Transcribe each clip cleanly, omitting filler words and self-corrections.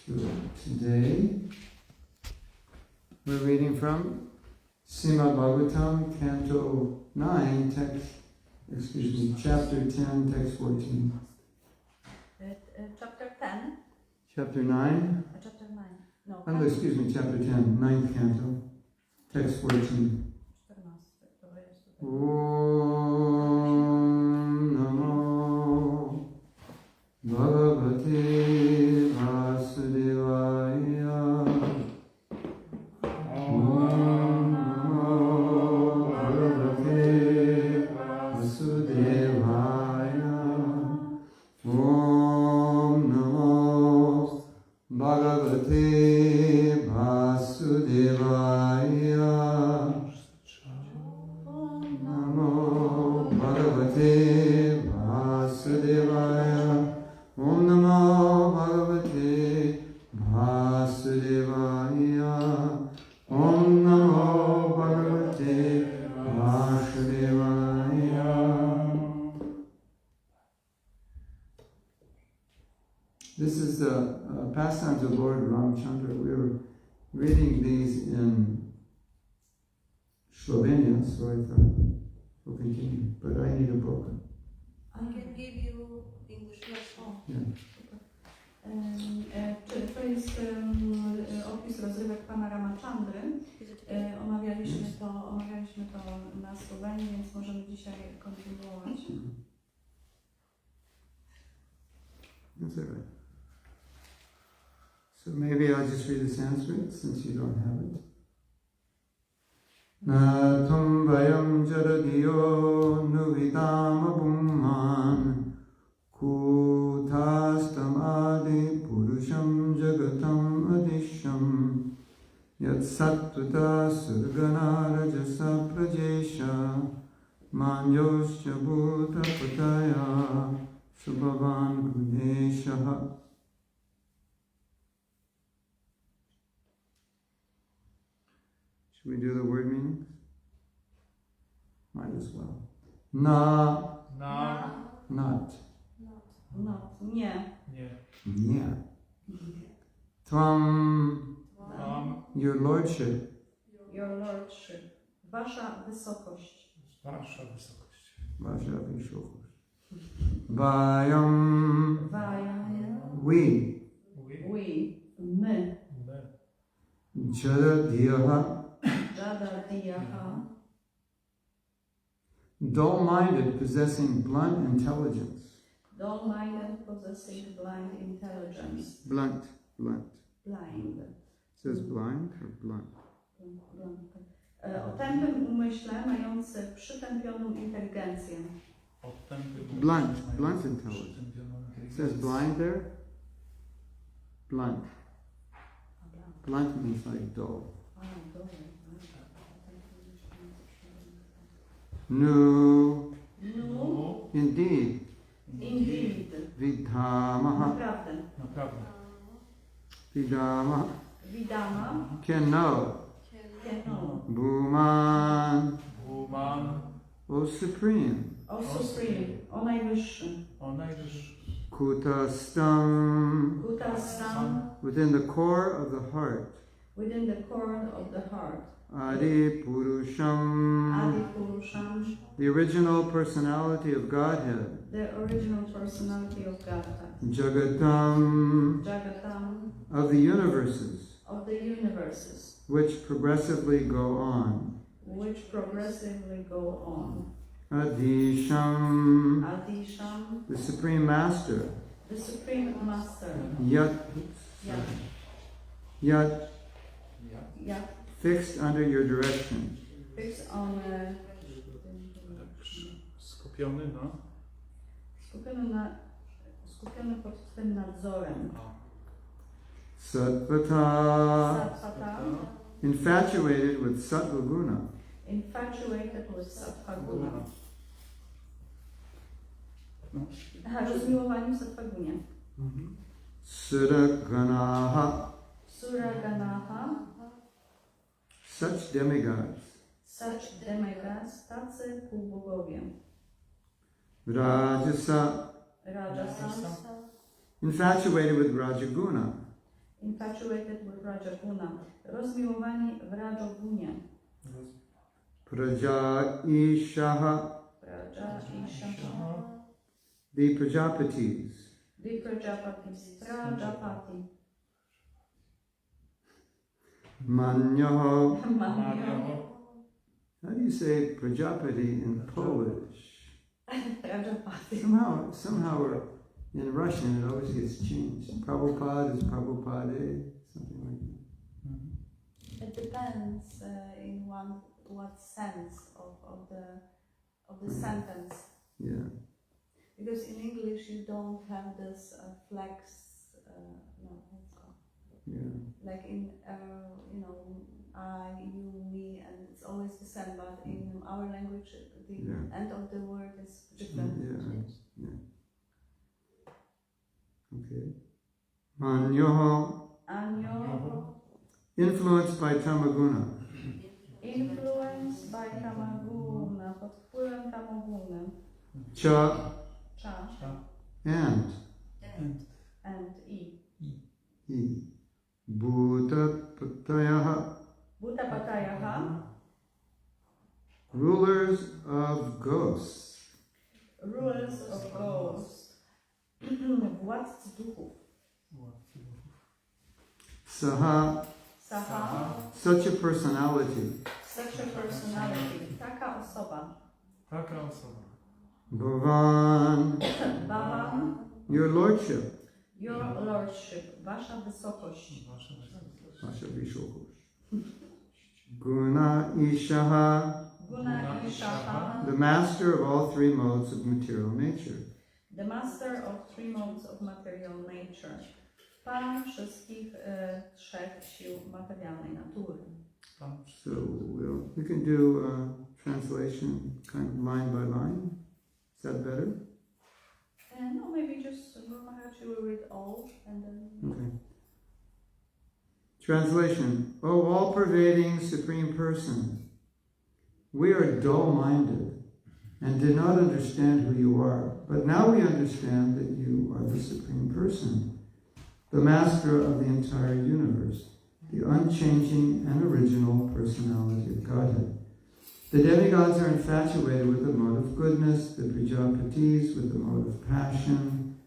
So today we're reading from Srimad Bhagavatam, Canto 9, chapter 10, text 14. Chapter 10? Chapter 9? Chapter 9. No, chapter 10, 9th canto, text 14. Om Namo Bhagavate Vasudevaya. Om Namo Bhagavate Vasudevaya. Om Namo Bhagavate Vasudevaya. Namo Bhagavate Vasudevaya. Om Namo Bhagavate Vasudevaya. Om Namo Bhagavate Vasudevaya. This is the pastimes of Lord Ramchandra. We were reading these in Slovenia, so I thought we'll continue. But I need a book. I can give you English lesson. Yeah. To jest opis rozrywek pana Ramachandry. Omawialiśmy to na Słowenii, więc możemy dzisiaj kontynuować. That's all right. So maybe I'll just read the Sanskrit since you don't have it. Na tum vayam jaradiyo nuvidama bhumman kutastam adi purusham jagatam adisham yat sattva surgana rajasa prajesha manjosya bhuta pataya subhavan gudeshaha. Should we do the word meanings? Might as well. Na. Not. Nie. Yeah. Tvam. Your lordship. Your lordship. Wasza wysokość. Wasza wysokość. Vayam. We. My. Jadadiyaha. Dull-minded, possessing blunt intelligence. Dull-minded, possessing blind intelligence. Blunt. Blind. It says blind or blunt? O tępym umyśle, mający przytępioną inteligencję. Blunt intelligence. It says blind there? Blunt. Blunt means like dull. No. Indeed. Vidhamaha. Vidama. Can know. Bhuman. O Supreme. O najwyższy. Kutastam. Within the core of the heart. Adi Purusham. The original personality of Godhead. Jagatam. Of the universes. Which progressively go on. Adisham. The Supreme Master. Yat. Fixed under your direction. Skupiony pod twym nadzorem. Sattvata. Infatuated with sattva guna. Rozmiłowaniu sattva-gunie. Suraganaha. Such demigods. Tacy półbogowie. Rajasa. Infatuated with Rajaguna. infatuated with Rajaguna, rozmiłowani w Rajogunie. Prajāishaha, the Prajāpatis. The Prajāpatis, Prajāpati. Manyoho. Manyoho. How do you say Prajāpati in Polish? Prajāpati. Somehow in Russian it always gets changed. Prabhupada is Prabhupade, something like that. It depends in what sense of the sentence. Yeah. Because in English you don't have this flex. No, what's called? Yeah. Like in I, you, me, and it's always the same. But in our language, the end of the word is different. Yeah. Okay. Manyoho. Anyoho. Influenced by Tamaguna. Influenced by Tamaguna, pod wpływem Tamaguny. Cha. And. I. Bhutapatayaha. Bhutapatayaha. Rulers of ghosts. Rulers of ghosts. Władcy duchów. Saha. Such a personality. Such a personality. Taka osoba. Bhavan. Your lordship. Your lordship. Wasza wysokość. Wasza wysokość. Guna Ishaha. Guna Ishaha. The master of all three modes of material nature. The master of three modes of material nature. Pan wszystkich trzech sił materialnej natury. So we can do translation kind of line by line. Is that better? No, maybe just Guru Maharaj will read all and then. Okay. Translation. O all-pervading Supreme Person, we are dull-minded and did not understand who you are, but now we understand that you are the Supreme Person, the Master of the entire universe, the unchanging and original Personality of Godhead. The demigods are infatuated with the mode of goodness, the Prajāpatis with the mode of passion,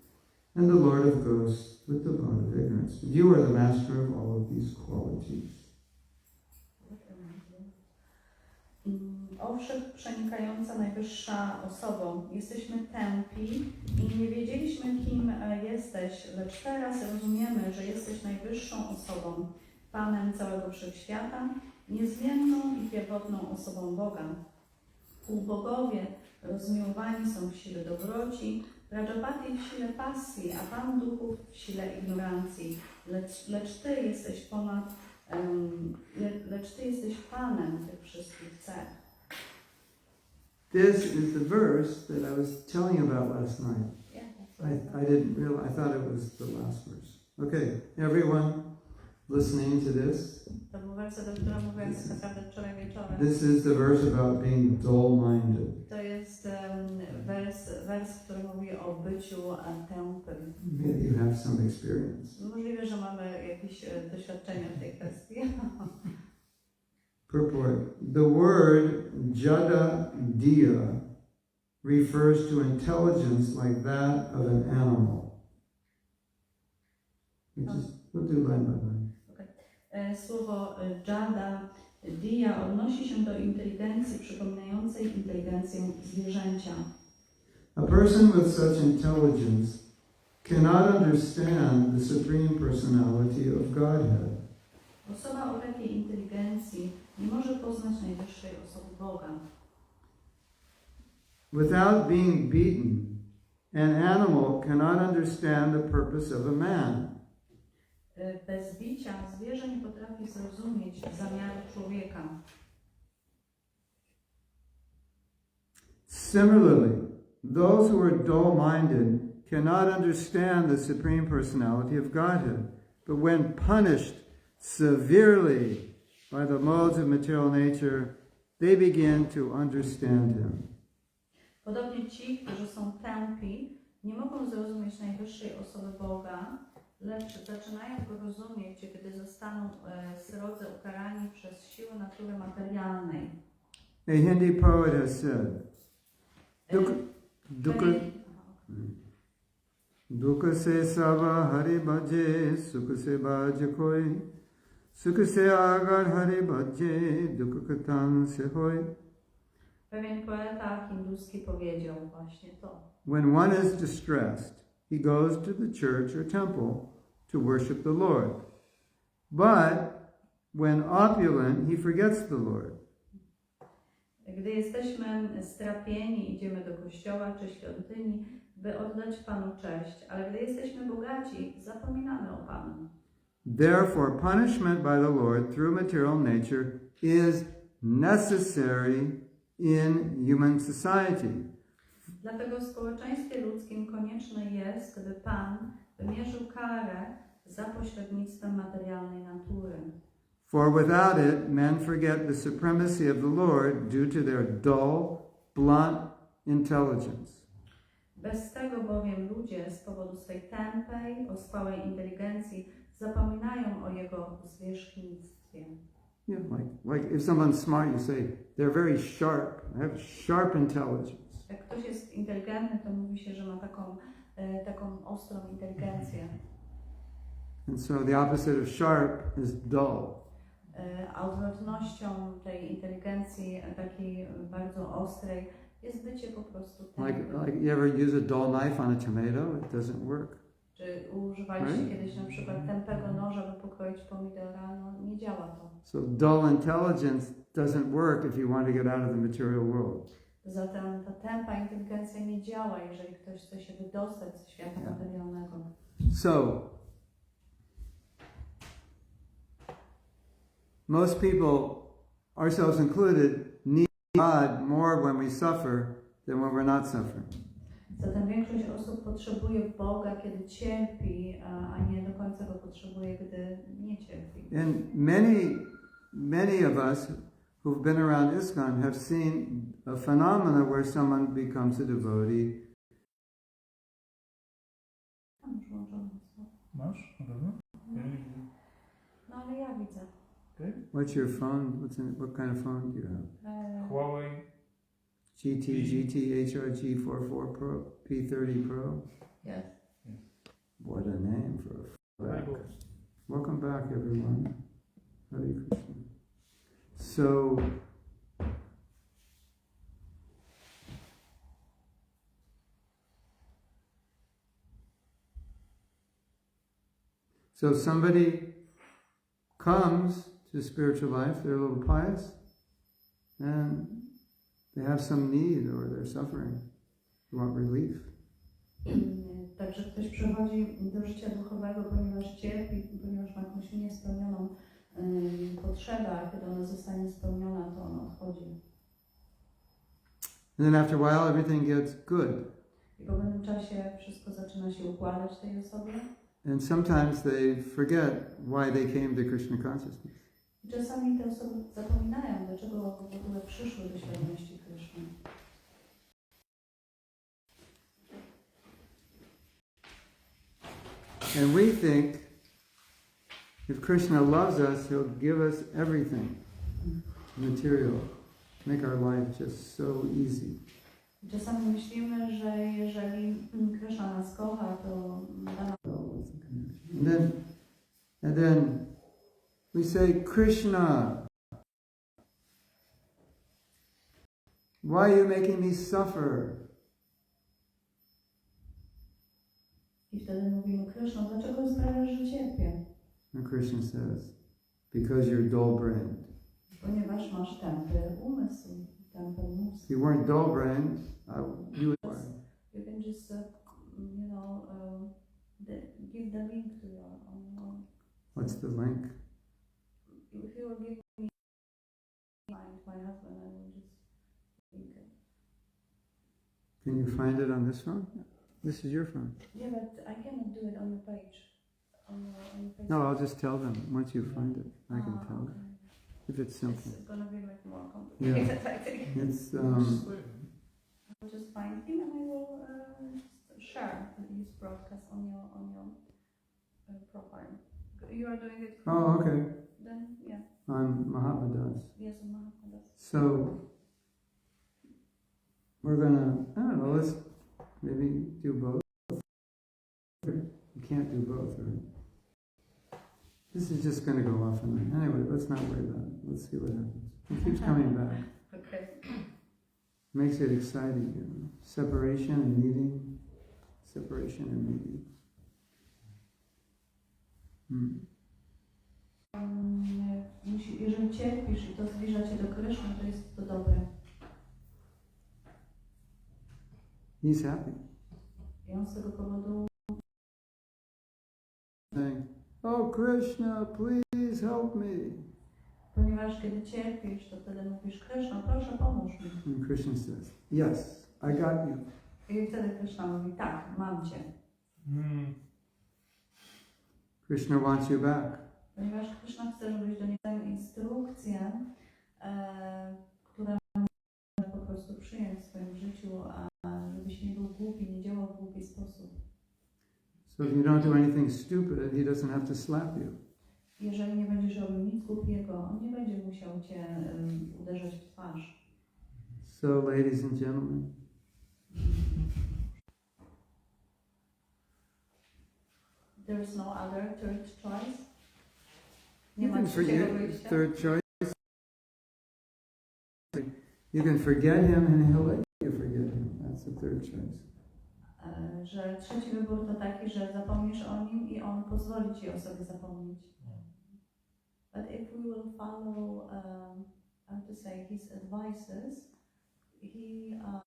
and the Lord of ghosts with the mode of ignorance. But you are the master of all of these qualities. O wszechprzenikająca najwyższa osobą, jesteśmy tępi i nie wiedzieliśmy, kim jesteś, lecz teraz rozumiemy, że jesteś najwyższą osobą, Panem całego wszechświata, niezmienną i pierwotną osobą Boga. Półbogowie rozmiłowani są w sile dobroci, Prajāpati w sile pasji, a Pan duchów w sile ignorancji. Lecz Ty jesteś Panem tych wszystkich cech. This is the verse that I was telling you about last night. Yeah, I didn't realize, I thought it was the last verse. Okay, everyone listening to this. To był werset, o którym mówiłem tak naprawdę wczoraj wieczorem. This is the verse about being dull-minded. To jest wers, który mówi o byciu tępym. Maybe you have some experience. Możliwe, że mamy jakieś doświadczenia w tej kwestii. Purport. The word jada diya refers to intelligence like that of an animal. We'll do line by line. Słowo jada diya odnosi się do inteligencji przypominającej inteligencję zwierzęcia. A person with such intelligence cannot understand the Supreme Personality of Godhead. Osoba o takiej inteligencji nie może poznać najwyższej osoby Boga. Without being beaten, an animal cannot understand the purpose of a man. Bez bicia zwierzę nie potrafi zrozumieć zamiaru człowieka. Similarly, those who are dull-minded cannot understand the Supreme Personality of Godhead, but when punished severely by the modes of material nature, they begin to understand Him. Podobnie ci, którzy są tępi, nie mogą zrozumieć najwyższej osoby Boga, lecz zaczynają go rozumieć, kiedy zostaną srodze ukarani przez siłę natury materialnej. A Hindi poet has said, Dukha se sava hari bhaje, sukha se bhaje koi, sukha se agar hari bhaje, dukha katan se hoi. Pewien poeta hinduski powiedział właśnie to. When one is distressed, he goes to the church or temple to worship the Lord. But when opulent, he forgets the Lord. Gdy jesteśmy strapieni, idziemy do kościoła czy świątyni, by oddać Panu cześć, ale gdy jesteśmy bogaci, zapominamy o Panu. Therefore, punishment by the Lord through material nature is necessary in human society. Dlatego w społeczeństwie ludzkim konieczne jest, by Pan wymierzył karę za pośrednictwem materialnej natury. For without it, men forget the supremacy of the Lord due to their dull, blunt intelligence. Bez tego bowiem ludzie z powodu swej tępej, ospałej inteligencji zapominają o Jego zwierzchnictwie. Yeah, like if someone's smart, you say they're very sharp, have sharp intelligence. Jak ktoś jest inteligentny, to mówi się, że ma taką ostrą inteligencję. And so the opposite of sharp is dull. A odwrotnością tej inteligencji takiej bardzo ostrej jest bycie po prostu tępym. Like you ever use a dull knife on a tomato? It doesn't work. Czy używaliście kiedyś na przykład tępego noża, by pokroić pomidora? No, nie działa to. So dull intelligence doesn't work if you want to get out of the material world. Zatem ta tępa inteligencja nie działa, jeżeli ktoś chce się wydostać ze świata materialnego. So most people, ourselves included, need God more when we suffer than when we're not suffering. Zatem większość osób potrzebuje Boga, kiedy cierpi, a nie do końca go potrzebuje, gdy nie cierpi. And many of us who've been around ISKCON have seen a phenomena where someone becomes a devotee. Masz? Na pewno? No ale ja widzę. Okay. What's your phone? What kind of phone do you have? Huawei. GT HRG 44 Pro P30 Pro. Yes. What a name for a flag. Welcome back, everyone. Hare Krishna. So somebody comes to spiritual life, they're a little pious, and they have some need or they're suffering. They want relief. Także ktoś przychodzi do życia duchowego, ponieważ cierpi, ponieważ ma jakąś niespełnioną potrzebę, a kiedy ona zostanie spełniona, to on odchodzi. And then after a while everything gets good. I po pewnym czasie wszystko zaczyna się układać tej osobie. And sometimes they forget why they came to Krishna consciousness. I czasami te osoby zapominają, dlaczego w ogóle przyszły do świadomości Kryszny. And we think if Krishna loves us, he'll give us everything material, make our life just so easy. Czasami myślimy, że jeżeli Kryszna nas kocha, to da nam... And then we say, Krishna, why are you making me suffer? I wtedy mówimy, Kryszno, dlaczego sprawiasz, że cierpię? And Krishna says, because you're dull-brained. Ponieważ masz tępy umysł, tępy mózg. If you weren't dull-brained, you would... You can just, give the link to your own. What's the link? If you will give me my husband, I will just link it. Can you find it on this phone? This is your phone. Yeah, but I cannot do it on your page. On your page. No, I'll just tell them. Once you find it, I can tell them. If it's simple. It's gonna be like more complicated, Yeah. I think. It's, I'll just find him and I will share his broadcast on your profile. You are doing it. Oh, okay. Then, yeah. On Mahatma Das. Yes, on Mahatma Das. So we're gonna, I don't know, let's maybe do both. You can't do both, right? This is just gonna go off and on. Anyway, let's not worry about it. Let's see what happens. It keeps coming back. Okay. Makes it exciting, you know. Separation and meeting. Separation and meeting. Jeżeli cierpisz i to zbliża cię do Kryszny, to jest to dobre. He's happy. I on z tego powodu Saying, oh Krishna, please help me. ponieważ kiedy cierpisz, to wtedy mówisz, Kryszna, proszę pomóż mi. And Krishna says, yes, I got you. I wtedy Kryszna mówi, tak, mam cię. Krishna wants you back. Ponieważ Kryszna chce, żebyś do niego instrukcję, która po prostu przyjąć w swoim życiu, a żebyś nie był głupi, nie działał w głupi sposób. So if you don't do anything stupid, he doesn't have to slap you. Jeżeli nie będziesz robił nic głupiego, on nie będzie musiał cię uderzać w twarz. So, ladies and gentlemen, There's no other third choice. Nie you ma can trzeciego forget wyjścia. third choice. You can forget him and he'll let you forget him. That's the third choice. Że trzeci wybór to taki, że zapomnisz o nim i on pozwoli ci o sobie zapomnieć. But if we will follow, how to say, his advices,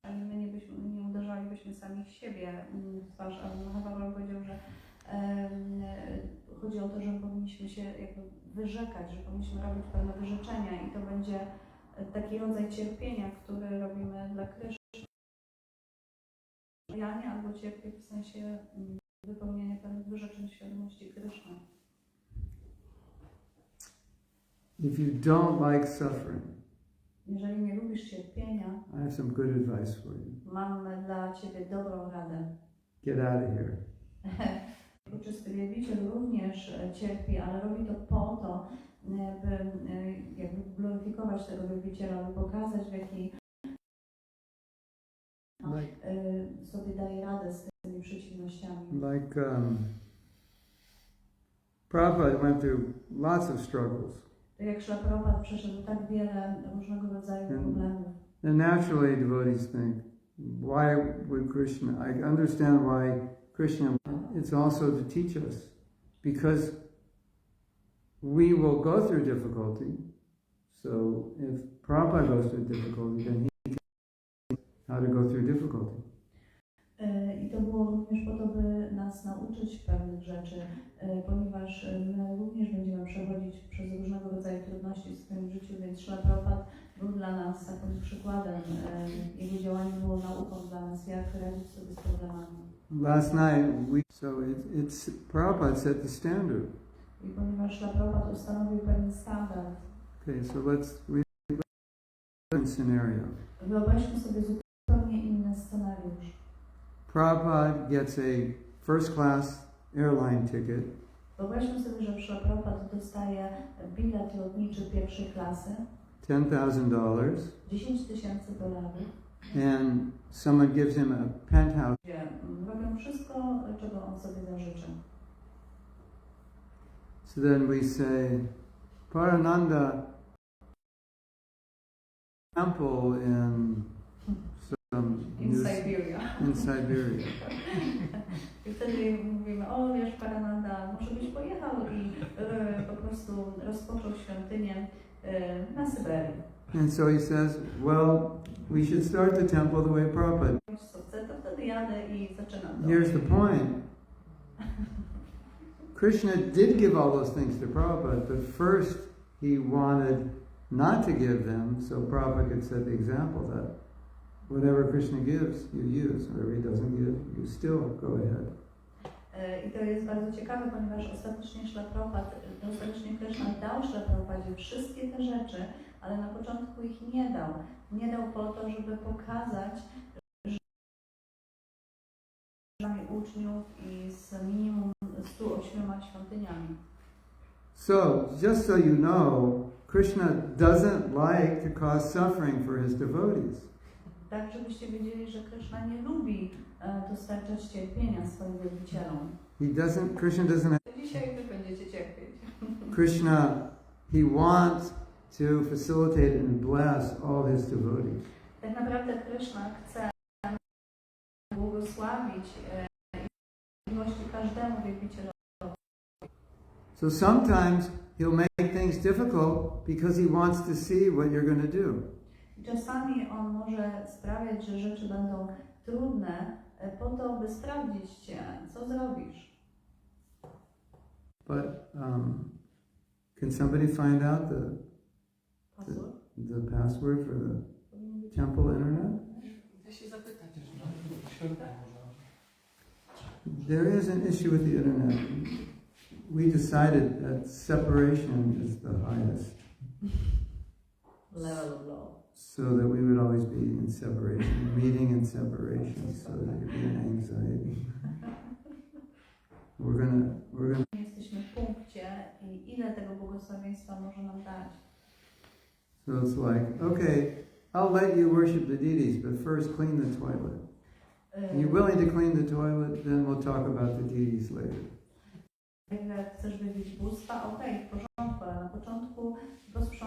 my nie uderzalibyśmy samych siebie w twarz, ale Mahatma powiedział, że chodzi o to, że powinniśmy się jakby wyrzekać, że powinniśmy robić pewne wyrzeczenia i to będzie taki rodzaj cierpienia, który robimy dla Kryszny. Ja nie, albo cierpię w sensie wypełnienia pewnych wyrzeczeń świadomości Kryszny. If you don't like suffering, Jeżeli nie lubisz cierpienia, I have some good advice for you. mam dla ciebie dobrą radę. Get out of here. Uczysty wielbiciel również cierpi, ale robi to po to, by jakby gloryfikować tego wielbiciela, by pokazać, w jaki sobie daje radę z tymi przeciwnościami. Like Prabhupada went through lots of struggles. Tak jak Śrila Prabhupada przeszedł tak wiele różnego rodzaju problemów. And naturally devotees think, why would Krishna, I understand why Krishna, it's also to teach us. Because we will go through difficulty. So if Prabhupada goes through difficulty, then he can teach how to go through difficulty. I to było również po to, by nas nauczyć pewnych rzeczy, ponieważ my również będziemy przechodzić przez różnego rodzaju trudności w swoim życiu, więc Śrila Prabhupada był dla nas takim przykładem. Jego działanie było nauką dla nas, jak radzić sobie z problemami. Last night, it's Prabhupada set the standard. I ponieważ Śrila Prabhupada ustanowił pewien standard. Okay, so let's different scenario. Wyobraźmy sobie zupełnie inny scenariusz. Prabhupada gets a first class airline ticket. Wyobraźmy sobie, że Śrila Prabhupada dostaje bilet lotniczy pierwszej klasy. $10,000. $10,000. And someone gives him a penthouse. Robią wszystko, czego on sobie zażyczy. So then we say, Parananda temple in Siberia. In Siberia. I wtedy mówimy, o wiesz, Parananda, może byś pojechał i po prostu rozpoczął świątynię na Syberii. And so he says, well, we should start the temple the way Prabhupada. Co chcę, to wtedy jadę i zaczynam to. Here's the point. Krishna did give all those things to Prabhupada, but first he wanted not to give them, so Prabhupada could set the example that whatever Krishna gives, you use. Whatever he doesn't give, you still go ahead. I to jest bardzo ciekawe, ponieważ ostatecznie Krishna dał Śrila Prabhupadzie wszystkie te rzeczy, ale na początku ich nie dał. Nie dał po to, żeby pokazać, że uczniów i z minimum 108 świątyniami. So, just so you know, Krishna doesn't like to cause suffering for his devotees. Tak, żebyście wiedzieli, że Krishna nie lubi dostarczać cierpienia swoim wielbicielom. Krishna doesn't. Dzisiaj wy będziecie cierpieć. Krishna, he wants to facilitate and bless all his devotees. Tak naprawdę Krishna chce błogosławić i miłości każdemu wielbicielowi. So sometimes he'll make things difficult because he wants to see what you're going to do. Czasami on może sprawiać, że rzeczy będą trudne po to, by sprawdzić cię, co zrobisz. But can somebody find out the password for the temple internet? There is an issue with the internet. We decided that separation is the highest. Level of love. So that we would always be in separation, meeting in separation, so there could be an anxiety. We're gonna. Jesteśmy w punkcie i ile tego błogosławieństwa może nam dać. So it's like, okay, I'll let you worship the deities, but first clean the toilet. You're willing to clean the toilet, then we'll talk about the deities later. Jak chcesz wiedzieć bóstwa, okej, w porządku, ale na początku posprzątaj